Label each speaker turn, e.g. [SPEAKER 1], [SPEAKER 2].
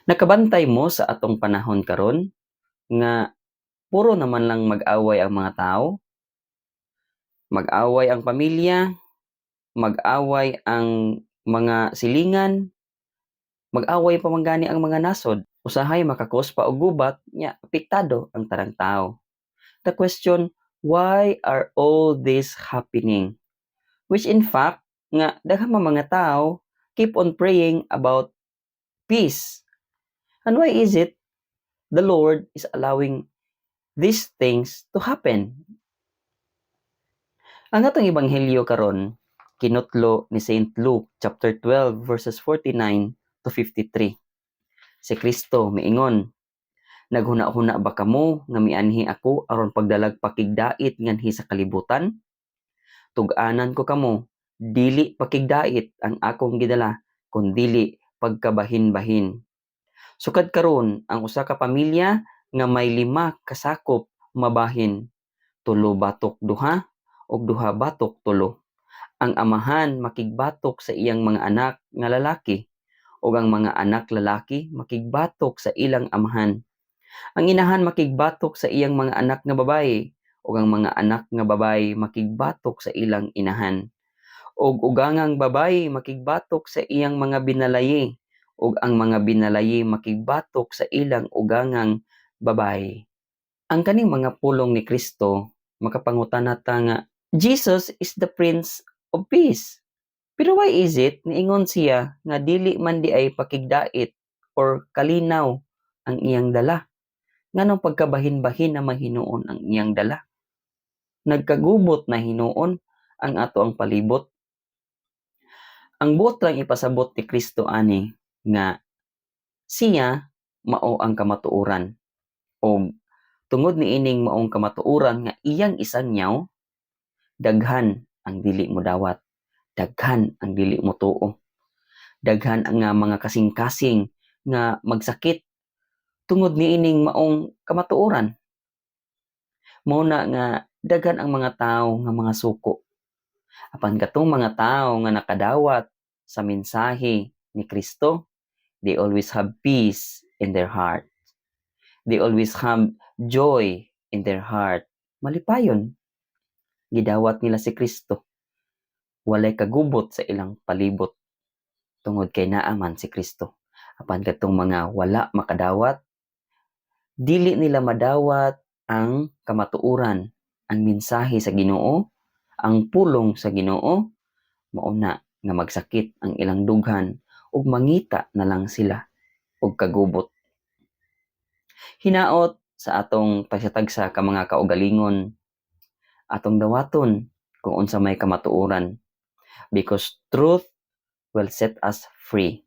[SPEAKER 1] Nakabantay mo sa atong panahon karon nga puro naman lang mag-away ang mga tao, mag-away ang pamilya, mag-away ang mga silingan, mag-away pa man gani ang mga nasod, usahay maka-cause pa og gubat nya apektado ang tanang tawo. The question, why are all this happening? Which in fact nga daghang mga tao keep on praying about peace. And why is it the Lord is allowing these things to happen? Ang atong ebanghelyo karon kinutlo ni Saint Luke chapter 12 verses 49 to 53. Si Kristo miingon, naghuna-huna ba kamo nga mianhi ako aron pagdalag pakigdait nganhi sa kalibutan? Tug-anan ko kamo, dili pakigdait ang akong gidala, kundili pagkabahin-bahin. Sukad karon ang usa ka pamilya nga may 5 kasakop mabahin, 3 batok duha ug 2 batok tulo. Ang amahan makigbatok sa iyang mga anak nga lalaki ug ang mga anak lalaki makigbatok sa ilang amahan. Ang inahan makigbatok sa iyang mga anak nga babaye ug ang mga anak nga babaye makigbatok sa ilang inahan. Ug ugangang babaye makigbatok sa iyang mga binalayi ug ang mga binalayi makigbatok sa ilang ugangang babaye. Ang kaning mga pulong ni Kristo makapangutana ta nga Jesus is the Prince of Peace. Pero why is it niingon siya nga dili man di ay pakigdait or kalinaw ang iyang dala? Nganong pagkabahin-bahin na hinuon ang iyang dala? Nagkagubot na hinuon ang ato ang palibot. Ang buot lang ipasabot ni Kristo ani nga siya mao ang kamatuoran o tungod niining maong kamatuoran nga iyang isangyaw, daghan ang dili mo dawat, daghan ang dili mo tuo, daghan ang mga kasing-kasing nga magsakit tungod niining maong kamatuoran. Mao na nga daghan ang mga tawo nga mga suko. Apan katong mga tawo nga nakadawat sa mensahe ni Kristo, they always have peace in their heart. They always have joy in their heart. Malipayon, gidawat nila si Kristo. Walay kagubot sa ilang palibot tungod kay naa man si Kristo. Apan katong mga wala makadawat, dili nila madawat ang kamatuoran, ang mensahe sa Ginoo, ang pulong sa Ginoo, mauna nga magsakit ang ilang dughan ug mangita na lang sila og kagubot. Hinaot sa atong pagsatagsa ka mga kaugalingon, atong dawaton kung unsa may kamatuoran, because truth will set us free.